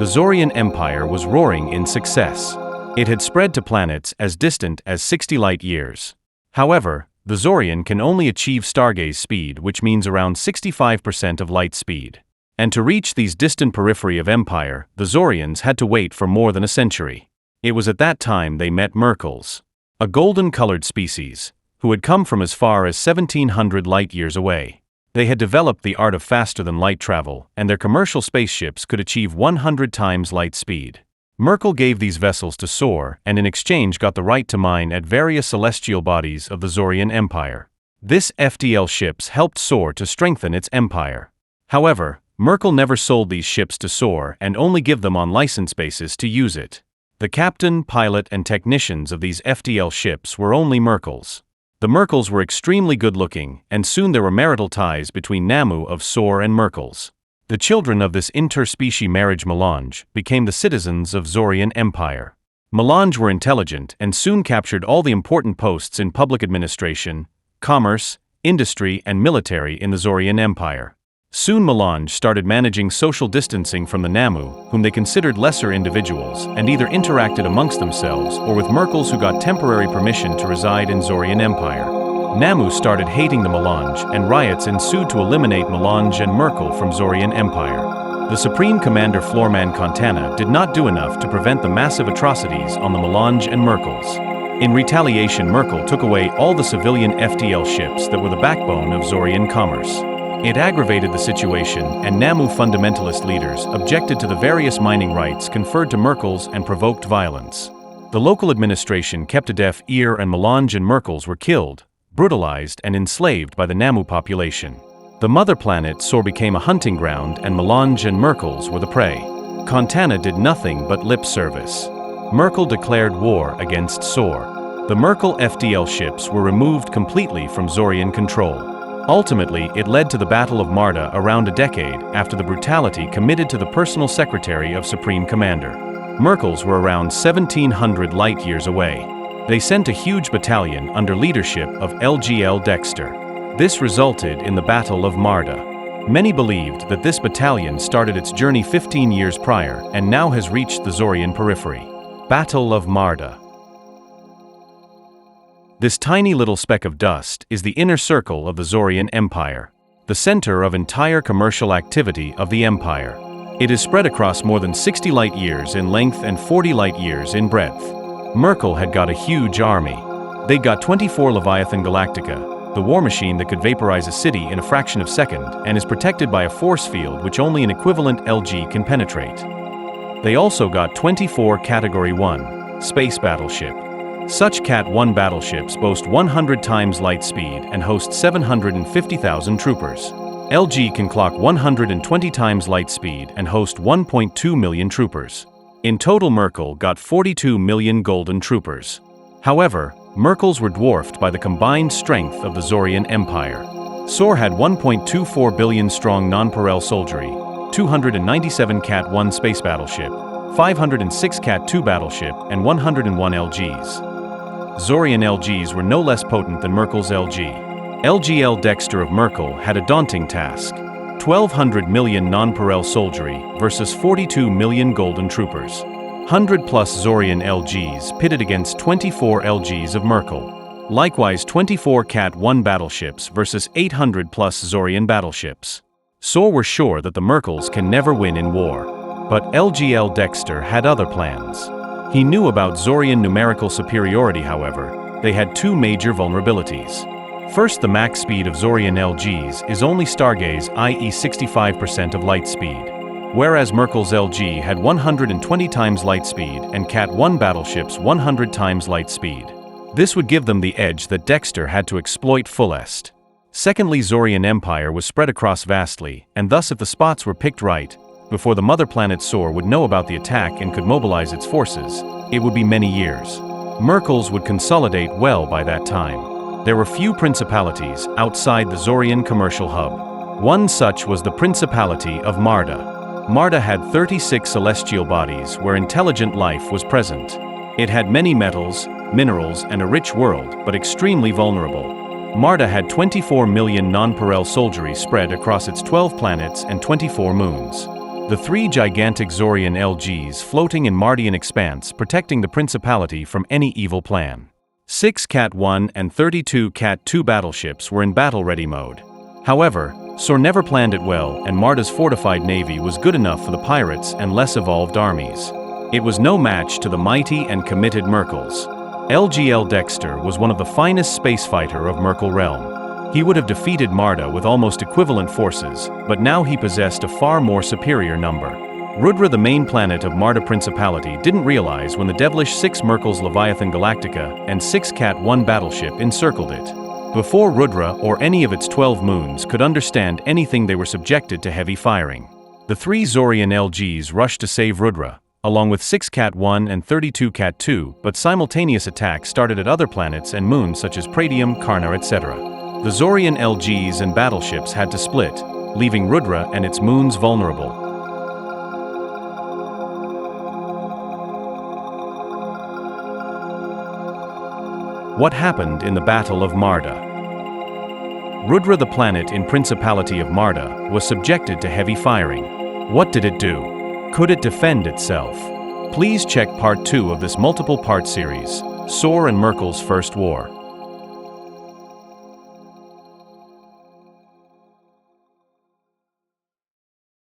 The Zorian Empire was roaring in success. It had spread to planets as distant as 60 light-years. However, the Zorian can only achieve stargaze speed, which means around 65% of light speed. And to reach these distant periphery of Empire, the Zorians had to wait for more than a century. It was at that time they met Merkels, a golden-colored species, who had come from as far as 1700 light-years away. They had developed the art of faster-than-light travel, and their commercial spaceships could achieve 100 times light speed. Merkel gave these vessels to Sor and in exchange got the right to mine at various celestial bodies of the Zorian Empire. This FTL ships helped Sor to strengthen its empire. However, Merkel never sold these ships to Sor and only give them on license basis to use it. The captain, pilot, and technicians of these FTL ships were only Merkels. The Merkels were extremely good-looking, and soon there were marital ties between Namu of Sor and Merkels. The children of this interspecies marriage melange became the citizens of Zorian Empire. Melange were intelligent and soon captured all the important posts in public administration, commerce, industry, and military in the Zorian Empire. Soon Melange started managing social distancing from the Namu, whom they considered lesser individuals, and either interacted amongst themselves or with Merkels, who got temporary permission to reside in Zorian Empire. Namu started hating the Melange, and riots ensued to eliminate Melange and Merkel from Zorian Empire. The Supreme Commander Floorman Contana did not do enough to prevent the massive atrocities on the Melange and Merkels. In retaliation, Merkel took away all the civilian FTL ships that were the backbone of Zorian commerce. It aggravated the situation, and Namu fundamentalist leaders objected to the various mining rights conferred to Merkels and provoked violence. The local administration kept a deaf ear, and Melange and Merkels were killed, brutalized, and enslaved by the Namu population. The mother planet Sor became a hunting ground, and Melange and Merkels were the prey. Contana did nothing but lip service. Merkel declared war against Sor. The Merkel FTL ships were removed completely from Zorian control. Ultimately, it led to the Battle of Marda around a decade after the brutality committed to the personal secretary of Supreme Commander. Merkels were around 1700 light-years away. They sent a huge battalion under leadership of LGL Dexter. This resulted in the Battle of Marda. Many believed that this battalion started its journey 15 years prior and now has reached the Zorian periphery. Battle of Marda. This tiny little speck of dust is the inner circle of the Zorian Empire, the center of entire commercial activity of the empire. It is spread across more than 60 light-years in length and 40 light-years in breadth. Merkel had got a huge army. They'd got 24 Leviathan Galactica, the war machine that could vaporize a city in a fraction of a second and is protected by a force field which only an equivalent LG can penetrate. They also got 24 Category 1 space battleship. Such Cat 1 battleships boast 100 times light speed and host 750,000 troopers. LG can clock 120 times light speed and host 1.2 million troopers. In total, Merkel got 42 million golden troopers. However, Merkels were dwarfed by the combined strength of the Zorian Empire. Sor had 1.24 billion strong non-Perel soldiery, 297 Cat 1 space battleship, 506 Cat 2 battleship, and 101 LGs. Zorian LGs were no less potent than Merkel's LG. LGL Dexter of Merkel had a daunting task: 1,200 million non-Perel soldiery versus 42 million golden troopers. 100-plus Zorian LGs pitted against 24 LGs of Merkel. Likewise, 24 Cat 1 battleships versus 800-plus Zorian battleships. Sor were sure that the Merkels can never win in war. But LGL Dexter had other plans. He knew about Zorian numerical superiority. However, they had two major vulnerabilities. First, the max speed of Zorian LGs is only stargaze, i.e. 65% of light speed, whereas Merkel's LG had 120 times light speed and Cat 1 battleships 100 times light speed. This would give them the edge that Dexter had to exploit fullest. Secondly, Zorian Empire was spread across vastly, and thus if the spots were picked right, before the mother planet Sor would know about the attack and could mobilize its forces, it would be many years. Merkels would consolidate well by that time. There were few principalities outside the Zorian commercial hub. One such was the Principality of Marda. Marda had 36 celestial bodies where intelligent life was present. It had many metals, minerals, and a rich world, but extremely vulnerable. Marda had 24 million non-Perel soldiery spread across its 12 planets and 24 moons. The three gigantic Zorian LGs floating in Mardian expanse protecting the principality from any evil plan. 6 Cat 1 and 32 Cat 2 battleships were in battle-ready mode. However, Sor never planned it well, and Marda's fortified navy was good enough for the pirates and less evolved armies. It was no match to the mighty and committed Merkles. LGL Dexter was one of the finest spacefighter of Merkle realm. He would have defeated Marda with almost equivalent forces, but now he possessed a far more superior number. Rudra, the main planet of Marda Principality, didn't realize when the devilish 6 Merkles Leviathan Galactica and 6 Cat 1 battleship encircled it. Before Rudra or any of its 12 moons could understand anything, they were subjected to heavy firing. The 3 Zorian LGs rushed to save Rudra, along with 6 Cat 1 and 32 Cat 2, but simultaneous attacks started at other planets and moons such as Pradium, Karna, etc. The Zorian LGs and battleships had to split, leaving Rudra and its moons vulnerable. What happened in the Battle of Marda? Rudra, the planet in Principality of Marda, was subjected to heavy firing. What did it do? Could it defend itself? Please check part 2 of this multiple-part series, Sor and Merkle's First War.